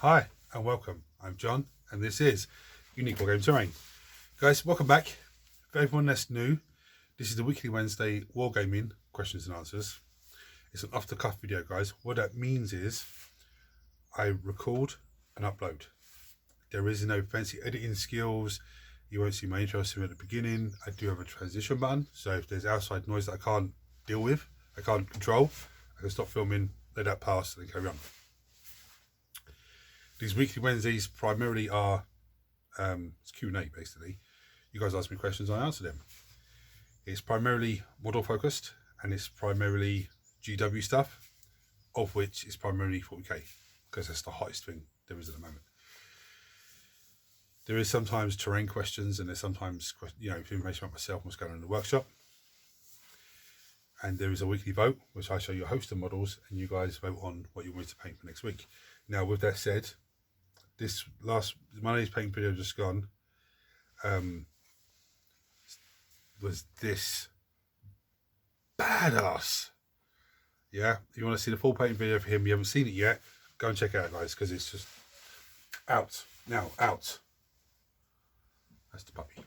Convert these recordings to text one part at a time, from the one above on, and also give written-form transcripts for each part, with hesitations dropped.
Hi and welcome. I'm John and this is Unique Wargaming Terrain. Guys, welcome back. For everyone that's new, this is the weekly Wednesday Wargaming questions and answers. It's an off-the-cuff video, guys. What that means is I record and upload. There is no fancy editing skills. You won't see my intro at the beginning. I do have a transition button, so if there's outside noise that I can't deal with, I can't control, I can stop filming, let that pass, and then carry on. These weekly Wednesdays primarily are it's Q&A basically. You guys ask me questions, I answer them. It's primarily model focused and it's primarily GW stuff, of which is primarily 40k because that's the hottest thing there is at the moment. There is sometimes terrain questions and there's sometimes information about myself and what's going on in the workshop. And there is a weekly vote which I show you a host of models and you guys vote on what you want me to paint for next week. Now with that said, this last Monday's paint video just gone was this badass. Yeah, if you want to see the full paint video for him, you haven't seen it yet, go and check it out, guys, because it's just out now. Out. That's the puppy.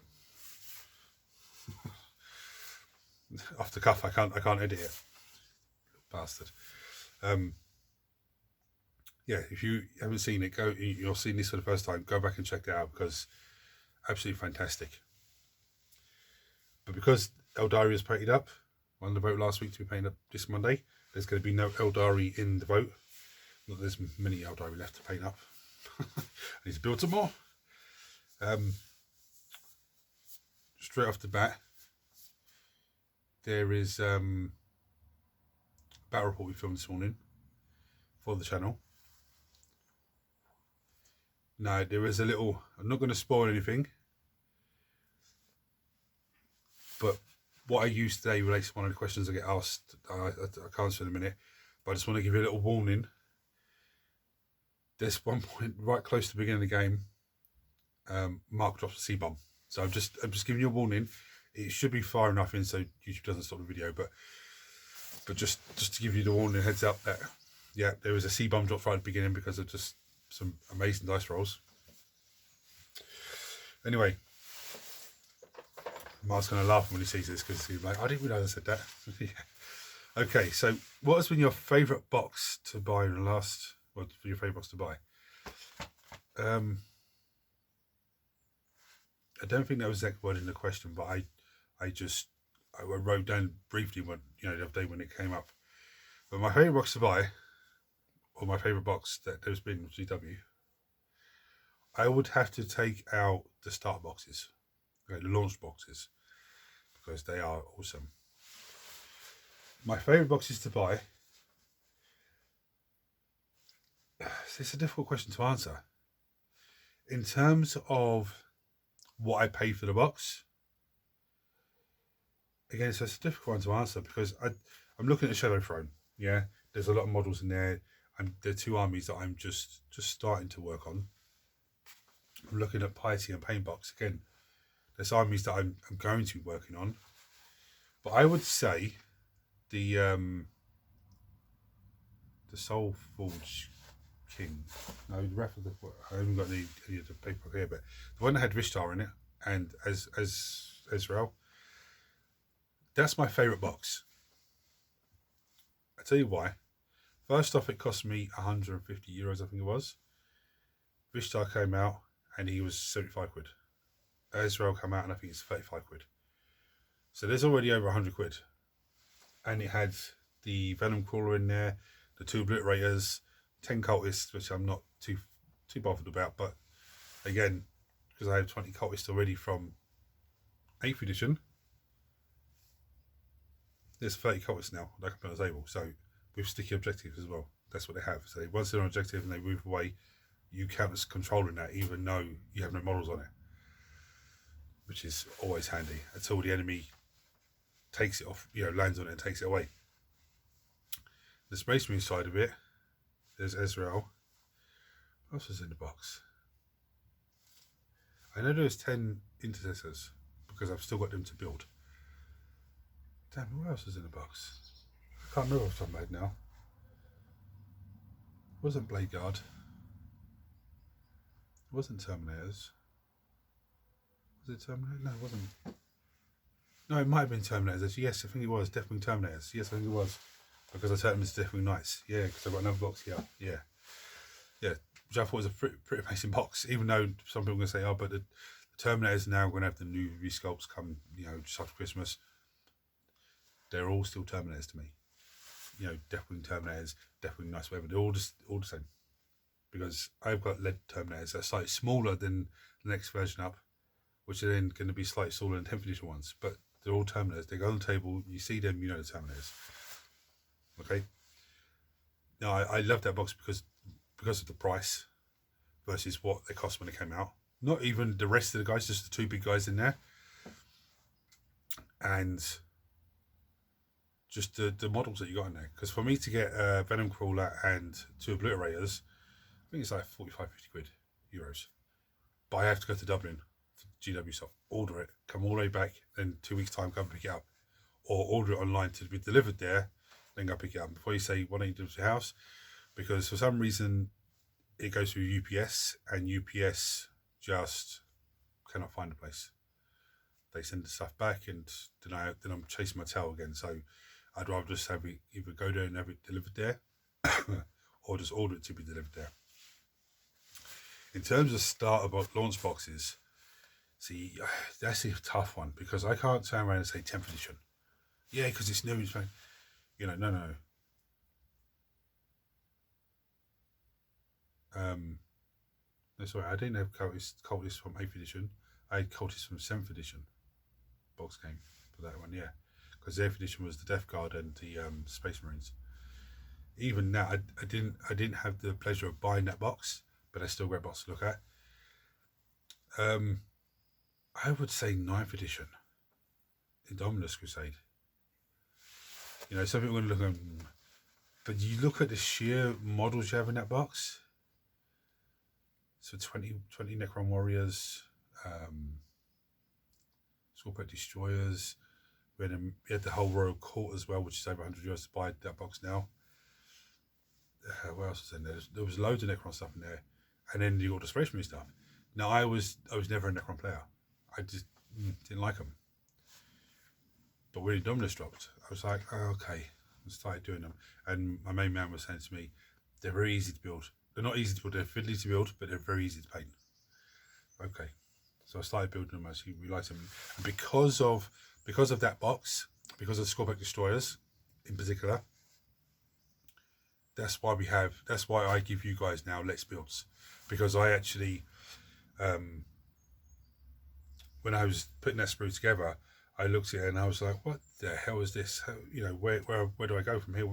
Off the cuff, I can't edit it. Bastard. Yeah, if you haven't seen it, you're seeing this for the first time, go back and check that out because absolutely fantastic. But because Eldari is painted up, won the vote last week to be painted up this Monday, there's going to be no Eldari in the vote. Not that there's many Eldari left to paint up. I need to build some more. Straight off the bat, there is battle report we filmed this morning for the channel. Now, there is a little, I'm not going to spoil anything, but what I use today relates to one of the questions I get asked. I can't answer in a minute, but I just want to give you a little warning. There's one point right close to the beginning of the game, Mark drops a C-bomb. So I'm just giving you a warning. It should be far enough in so YouTube doesn't stop the video, but just to give you the warning, heads up that, yeah, there was a C-bomb drop right at the beginning because of just some amazing dice rolls. Anyway, Mark's going to laugh when he sees this because he's like, I didn't realise I said that. Yeah. Okay, so what has been your favourite box to buy in the last, well, your favourite box to buy? I don't think that was the exact word in the question, but I wrote down briefly when, the other day when it came up. But my favourite box to buy, or my favourite box that there's been with GW, I would have to take out the start boxes, okay, the launch boxes, because they are awesome. My favourite boxes to buy, it's a difficult question to answer. In terms of what I pay for the box, again, so it's a difficult one to answer because I'm looking at the Shadow Throne. Yeah, there's a lot of models in there, and there are two armies that I'm just starting to work on. I'm looking at Piety and Paintbox. Again, there's armies that I'm going to be working on. But I would say the Soul Forge King. No, the rest of the, I haven't got any of the paper here, but the one that had Rishtar in it and as Israel, that's my favourite box. I tell you why. First off, it cost me 150 euros, I think it was. Rishtar came out and he was 75 quid. Israel came out and I think it's 35 quid. So there's already over 100 quid. And it had the Venom Crawler in there, the 2 Obliterators, 10 Cultists, which I'm not too bothered about. But again, because I have 20 Cultists already from 8th edition, there's 30 Cultists now that I can put on the table. So with sticky objectives as well. That's what they have. So once they're on objective and they move away, you count as controlling that even though you have no models on it, which is always handy until the enemy takes it off, lands on it and takes it away. The Space Marine side of it, there's Ezreal. What else is in the box? I know there's 10 Intercessors because I've still got them to build. Damn, what else is in the box? I can't remember off the top of my head now. It wasn't Blade Guard. It wasn't Terminators. Was it Terminator? No, it wasn't. No, it might have been Terminators. Actually, yes, I think it was. Definitely Terminators. Yes, I think it was. Because I turned them into Deathwing Knights. Yeah, because I've got another box here. Yeah. Yeah. Which I thought was a pretty amazing box. Even though some people are going to say, oh, but the Terminators now going to have the new resculpts come, just after Christmas. They're all still Terminators to me. Deathwing Terminators, Deathwing Knights, whatever. They're all the same. Because I've got lead Terminators that are slightly smaller than the next version up, which are then going to be slightly smaller than 10th edition ones. But they're all Terminators. They go on the table, you see them, you know the Terminators. Okay? Now, I love that box because of the price versus what they cost when they came out. Not even the rest of the guys, just the two big guys in there. And just the models that you got in there. Because for me to get a Venom Crawler and two Obliterators, I think it's like 45, 50 quid, euros. But I have to go to Dublin for GW stuff, order it, come all the way back, then 2 weeks' time, come pick it up. Or order it online to be delivered there, then go pick it up. Before you say, why don't you do it to your house? Because for some reason, it goes through UPS, and UPS just cannot find a place. They send the stuff back, and then I'm chasing my tail again. So I'd rather just have it either go there and have it delivered there, or just order it to be delivered there. In terms of starter launch boxes, see, that's a tough one, because I can't turn around and say 10th edition. Yeah, because it's new. It's no. No, sorry, I didn't have Cultists from 8th edition. I had Cultists from 7th edition box game for that one, yeah. Because the 8th edition was the Death Guard and the Space Marines. Even now, I didn't have the pleasure of buying that box, but that's still a great box to look at. I would say 9th edition, Indominus Crusade. Some people are going to look at them, but you look at the sheer models you have in that box. So 20 Necron Warriors, Scorpion Destroyers. We had the whole Royal Court as well, which is over 100 euros to buy that box now. What else was in there? There was loads of Necron stuff in there, and then you got the Space Marine stuff. Now I was never a Necron player. I just didn't like them. But when Indominus dropped, I was like, oh, okay. I started doing them, and my main man was saying to me, they're very easy to build. They're not easy to build, they're fiddly to build, but they're very easy to paint. Okay. So I started building them as he realised them. And because of that box, because of Scorpion Destroyers in particular, that's why I give you guys now Let's Builds. Because I actually, when I was putting that sprue together, I looked at it and I was like, what the hell is this? Where do I go from here?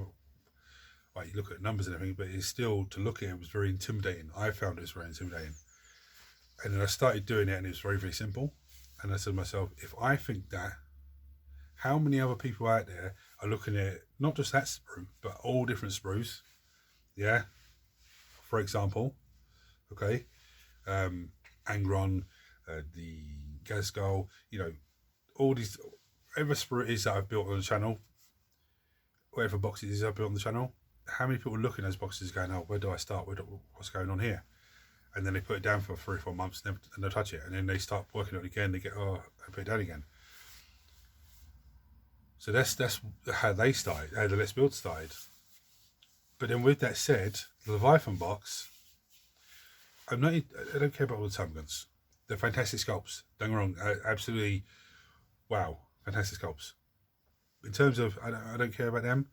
Like, you look at numbers and everything, but it's still, to look at it was very intimidating. I found it was very intimidating. And then I started doing it, and it was very, very simple. And I said to myself, if I think that, how many other people out there are looking at not just that sprue, but all different sprues? Yeah. For example, okay, Angron, the Gazgul, all these, whatever sprue it is that I've built on the channel, whatever boxes I've built on the channel, how many people look in those boxes going, oh, where do I start? What's going on here? And then they put it down for 3 or 4 months and they touch it. And then they start working on it again. They get, I put it down again. So that's how they started, how the Let's Build started. But then with that said, the Leviathan box, I don't care about all the time guns. They're fantastic sculpts. Don't get me wrong. Absolutely, wow, fantastic sculpts. In terms of, I don't care about them.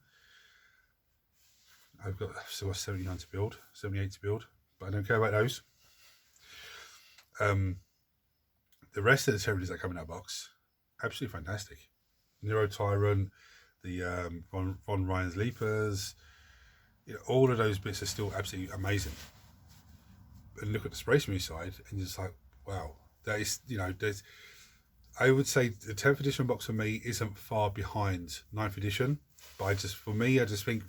I've still got 79 to build, 78 to build, but I don't care about those. The rest of the territories that come in that box, absolutely fantastic. Nero Tyrant, the Von Ryan's Leapers, all of those bits are still absolutely amazing. And look at the Space Marine side, and you're just like, wow, that is, I would say the 10th edition box for me isn't far behind 9th edition, but I just think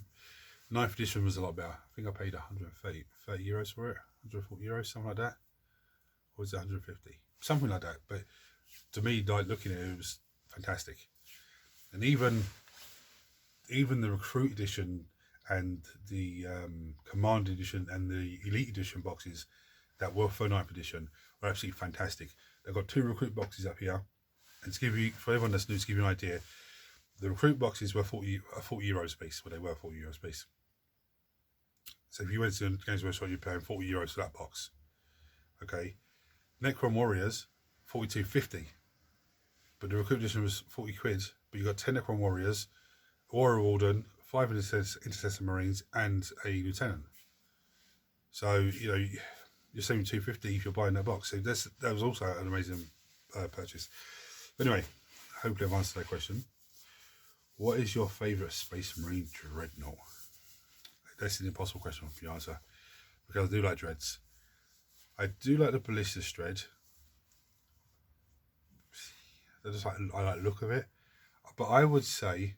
9th edition was a lot better. I think I paid 130 euros for it, 140 euros, something like that. Or was it 150? Something like that. But to me, like, looking at it, it was fantastic. And even the Recruit edition and the Command edition and the Elite edition boxes that were for 9th edition are absolutely fantastic. They've got 2 recruit boxes up here, and to give you, for everyone that's new, to give you an idea, the recruit boxes were 40 euros a piece. Well, they were 40 euros a piece. So if you went to Games Workshop, you're paying 40 euros for that box. Okay, Necron Warriors, 42.50, but the recruit edition was 40 quid. But you got 10 Necron Warriors, Warrior Warden, 5 Intercessor Marines, and a Lieutenant. So you know you're saving 250 if you're buying that box. So that was also an amazing purchase. But anyway, hopefully I've answered that question. What is your favourite Space Marine Dreadnought? That's an impossible question for you to answer, because I do like dreads. I do like the Ballistus Dread. I like the look of it. But I would say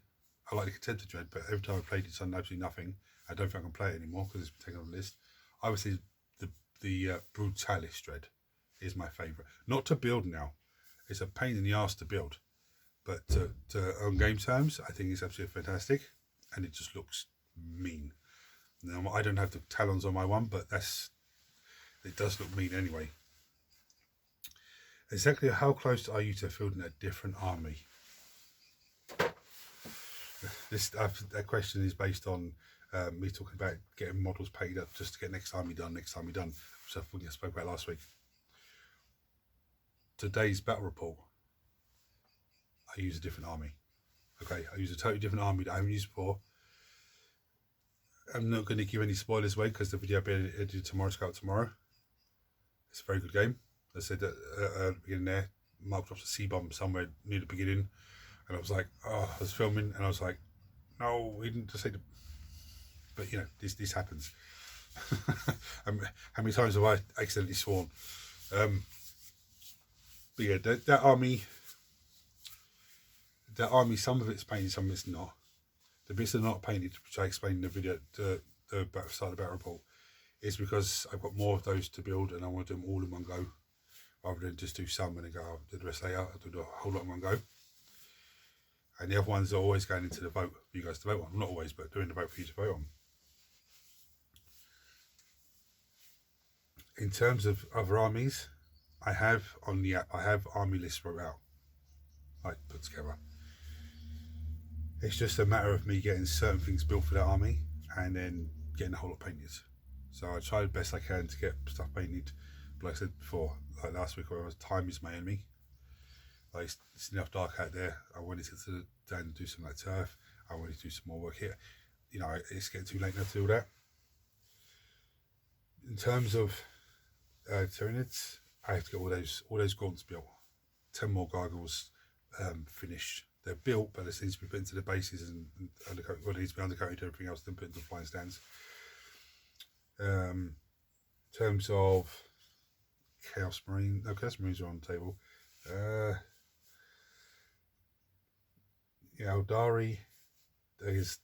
I like the Contemptor Dread, but every time I played it's done absolutely nothing. I don't think I can play it anymore because it's been taken off the list. I would say the Brutalis Dread is my favourite. Not to build now. It's a pain in the arse to build. But on game terms, I think it's absolutely fantastic. And it just looks mean. Now, I don't have the talons on my one, but it does look mean anyway. Exactly how close are you to fielding a different army? That question is based on me talking about getting models paid up just to get next army done, which I think I spoke about last week. Today's battle report, I use a different army. Okay, I use a totally different army that I haven't used before. I'm not going to give any spoilers away because the video will be edited tomorrow. It's out tomorrow. It's a very good game. I said that at the beginning there, Mark dropped a C-bomb somewhere near the beginning, and I was like, oh, I was filming, and I was like, no, he didn't just say the... But you know, this happens. How many times have I accidentally sworn? But yeah, that army, some of it's painted, some of it's not. The bits that are not painted, which I explained in the video, the start of the battle report, is because I've got more of those to build and I want to do them all in one go, rather than just do some and then go, I'll do the rest later. I'll do the whole lot in one go. And the other ones are always going into the vote for you guys to vote on. Not always, but doing the vote for you to vote on. In terms of other armies, I have on the app, I have army lists wrote out, like put together. It's just a matter of me getting certain things built for that army and then getting the whole lot painted. So I try the best I can to get stuff painted. But like I said before, like last week, where time is my enemy. Like it's enough dark out there. I wanted to sit down and do some like turf. I wanted to do some more work here. You know, it's getting too late now to do all that. In terms of Tyranids, I have to get all those gaunts built. 10 more gargoyles finished. They're built, but it needs to be put into the bases and undercoat. Well, it needs to be undercoated. Everything else, then put into the flying stands. In terms of Chaos Marines are on the table. Yeah, Eldari. There's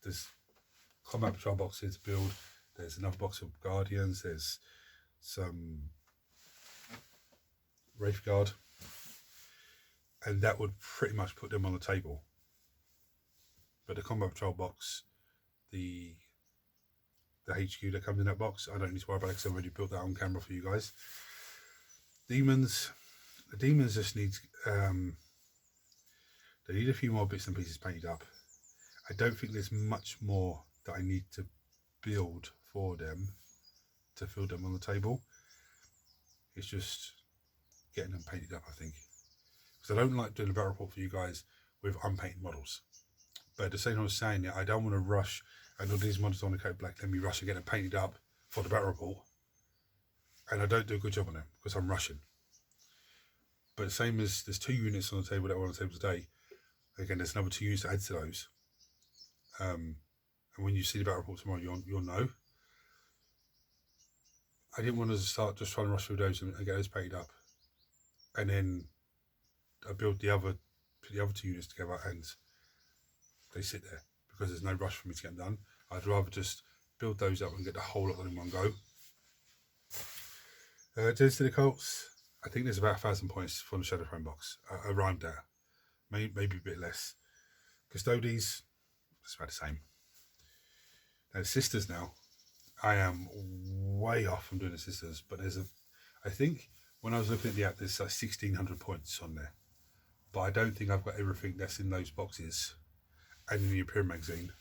combat patrol boxes to build. There's another box of Guardians. There's some Wraith Guard. And that would pretty much put them on the table. But the combat patrol box, the HQ that comes in that box, I don't need to worry about it because I've already built that on camera for you guys. Demons, the demons just need, they need a few more bits and pieces painted up. I don't think there's much more that I need to build for them to fill them on the table. It's just getting them painted up, I think. Because I don't like doing a battle report for you guys with unpainted models. But at the same time I was saying that, I don't want to rush and all these models on the coat black, let me rush and get them painted up for the battle report. And I don't do a good job on them because I'm rushing. But same as there's 2 units on the table that were on the table today. Again, there's another 2 units to add to those. And when you see the battle report tomorrow, you'll know. I didn't want to start just trying to rush through those and get those painted up. And then I build the other 2 units together and they sit there because there's no rush for me to get them done. I'd rather just build those up and get the whole lot in one go. Deads to the Cults, I think there's about 1,000 points from the Shadow Throne box, around that, maybe a bit less. Custodes, it's about the same. Now the Sisters now, I am way off from doing the Sisters, but there's I think when I was looking at the app, there's like 1,600 points on there, but I don't think I've got everything that's in those boxes and in the Imperial magazine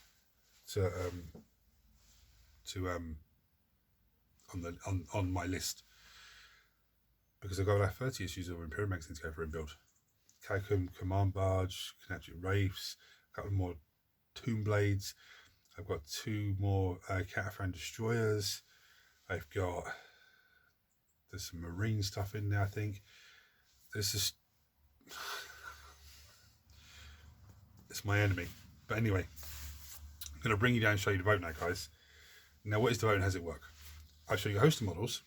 to on my list, because I've got like 30 issues of Imperial magazine to go for and build. Catacomb Command Barge, Canadian Wraiths, a couple more Tomb Blades. I've got 2 more Cataphan Destroyers. I've got, there's some Marine stuff in there, I think. There's just, it's my enemy. But anyway, I'm going to bring you down and show you the vote now, guys. Now, what is the vote and how does it work? I'll show you a host of models,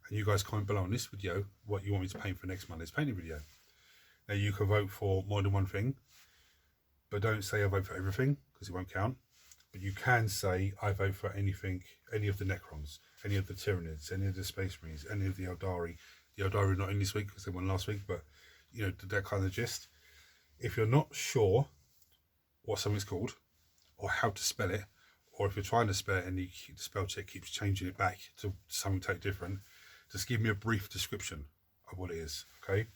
and you guys comment below on this video what you want me to paint for next Monday's painting video. Now, you can vote for more than one thing, but don't say I vote for everything, because it won't count. But you can say I vote for anything, any of the Necrons, any of the Tyranids, any of the Space Marines, any of the Eldari. The Eldari are not in this week because they won last week, but you know, that kind of gist. If you're not sure what something's called, or how to spell it, or if you're trying to spell it and the spell check keeps changing it back to something totally different, just give me a brief description of what it is, okay?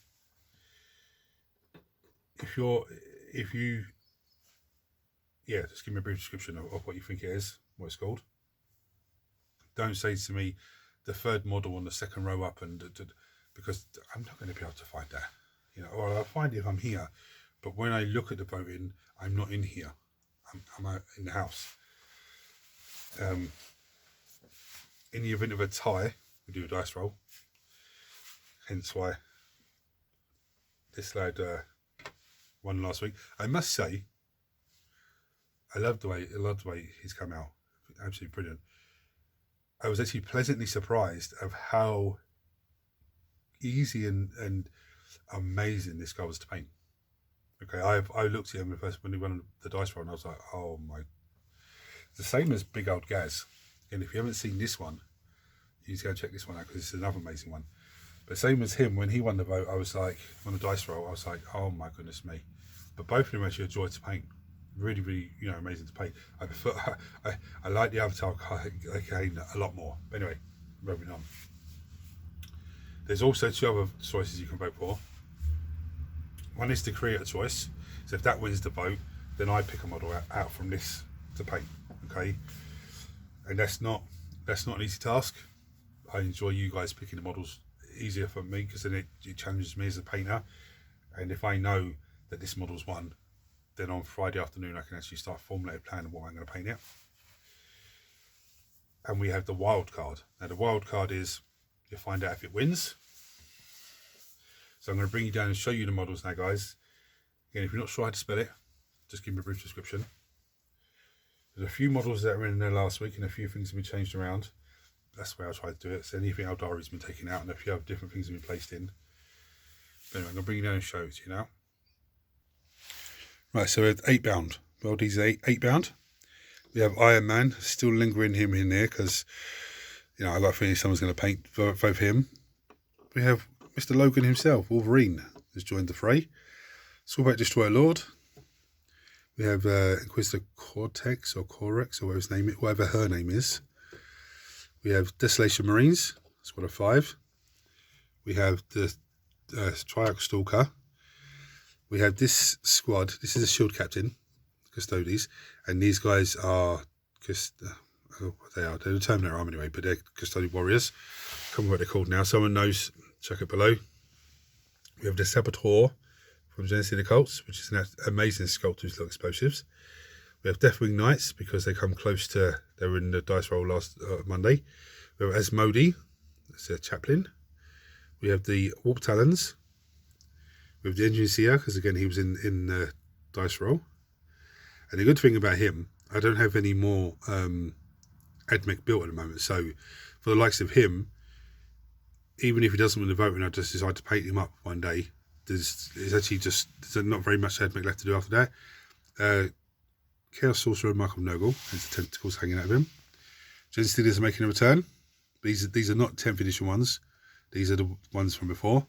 Yeah, just give me a brief description of what you think it is, what it's called. Don't say to me the third model on the second row up, and because I'm not going to be able to find that, you know. Or I'll find it if I'm here, but when I look at the voting, I'm not in here. I'm out in the house. In the event of a tie, we do a dice roll. Hence why this lad won last week. I must say, I love the way he's come out. Absolutely brilliant. I was actually pleasantly surprised of how easy and amazing this guy was to paint. Okay, I looked at him first when he won the dice roll, and I was like, oh my. It's the same as Big Old Gaz. And if you haven't seen this one, you need to go check this one out, because it's another amazing one. But same as him, when he won the vote, I was like, on the dice roll, I was like, oh my goodness me. But both of them actually a joy to paint. Really, really, you know, amazing to paint. I prefer, I like the Avatar again a lot more. But anyway, moving on. There's also 2 other choices you can vote for. One is the creator choice. So if that wins the vote, then I pick a model out from this to paint. Okay, and that's not an easy task. I enjoy you guys picking the models easier for me, because then it challenges me as a painter. And if I know that this model's won, then on Friday afternoon I can actually start formulating a plan of what I'm going to paint it. And we have the wild card. Now the wild card is, you'll find out if it wins. So I'm going to bring you down and show you the models now, guys. Again, if you're not sure how to spell it, just give me a brief description. There's a few models that were in there last week, and a few things have been changed around. That's the way I tried to do it. So anything Eldari's been taken out, and a few other different things have been placed in. But anyway, I'm going to bring you down and show it to you now. Right, so we have 8 bound. Well, these are 8 bound. We have Iron Man, still lingering him in there, because, you know, I got a feeling someone's going to paint both him. We have Mr. Logan himself, Wolverine, has joined the fray. Swordback Destroyer Lord. We have Inquisitor Cortex or Corex, or whatever her name is. We have Desolation Marines, squad of 5. We have the Triarch Stalker. We have this squad. This is a shield captain, Custodes, and these guys are they're the Terminator arm anyway, but they're Custodian warriors. I can't remember what they're called now. Someone knows, check it below. We have the Saboteur from Genesis of the Cults, which is an amazing sculpt with little explosives. We have Deathwing Knights, because they come close to, they were in the dice roll last Monday. We have Asmodee, that's a chaplain. We have the Warp Talons. We have the Engine Seer, because again he was in the dice roll. And the good thing about him, I don't have any more AdMech built at the moment, so for the likes of him, even if he doesn't win the vote and I just decide to paint him up one day, there's not very much AdMech left to do after that. Chaos Sorcerer Michael Nogel has the tentacles hanging out of him. Gen Steelers are making a return. These are not 10th edition ones. These are the ones from before.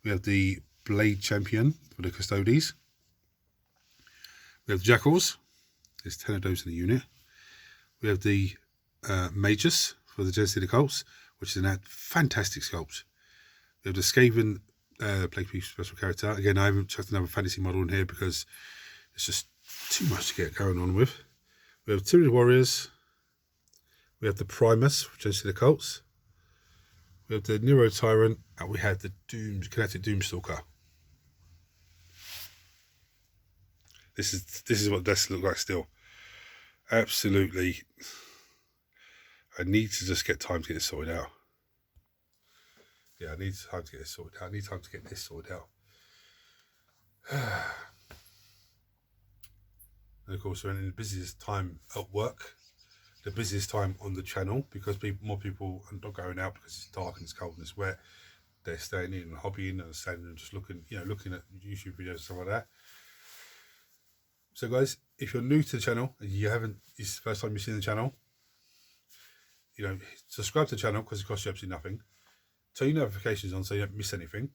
We have the Blade Champion for the Custodes. We have the Jackals. There's 10 of those in the unit. We have the Magus for the Genesis of the Cults. which is a fantastic sculpt. We have the Skaven Plague Beast special character. Again, I haven't chucked another fantasy model in here because it's just too much to get going on with. We have Tyranid Warriors. We have the Primus, which is the cults. We have the Nero Tyrant, and we have the Kinetic Doomstalker. This is what this looks like still. Absolutely. I need to just get time to get this sorted out. Yeah, I need time to get this sorted out. I need time to get this sorted out. And of course, we're in the busiest time at work, the busiest time on the channel, because more people are not going out because it's dark and it's cold and it's wet. They're staying in and hobbying and staying and just looking at YouTube videos and stuff like that. So guys, if you're new to the channel and it's the first time you've seen the channel, subscribe to the channel because it costs you absolutely nothing. Turn your notifications on so you don't miss anything.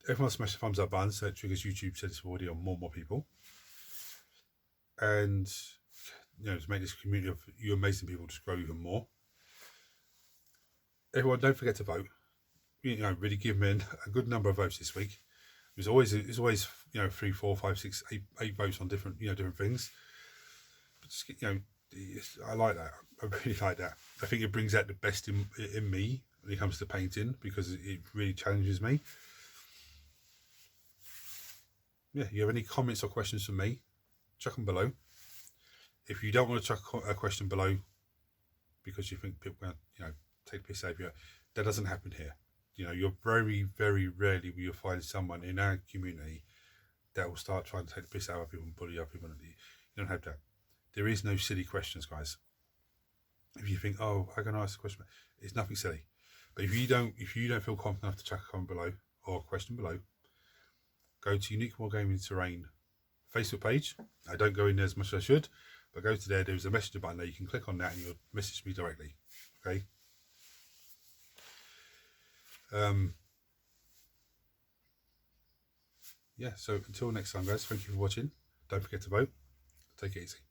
Everyone smash the thumbs up button so it triggers YouTube sends this audio on more and more people. And to make this community of you amazing people just grow even more. Everyone, don't forget to vote. Really give me a good number of votes this week. It's always 3, 4, 5, 6, 8 votes on different things. But just I like that. I really like that. I think it brings out the best in me when it comes to painting because it really challenges me. Yeah, you have any comments or questions for me, chuck them below. If you don't want to chuck a question below because you think people are going to take the piss out of you, that doesn't happen here. You're very, very rarely will you find someone in our community that will start trying to take the piss out of people and bully up people. You don't have that. There is no silly questions, guys. If you think, oh, how can I ask a question? It's nothing silly. But if you don't feel confident enough to chuck a comment below or a question below, go to Unique Wargaming Terrain Facebook page. I don't go in there as much as I should, but go to there. There's a messenger button there. You can click on that and you'll message me directly. Okay. Yeah, so until next time, guys, thank you for watching. Don't forget to vote. Take it easy.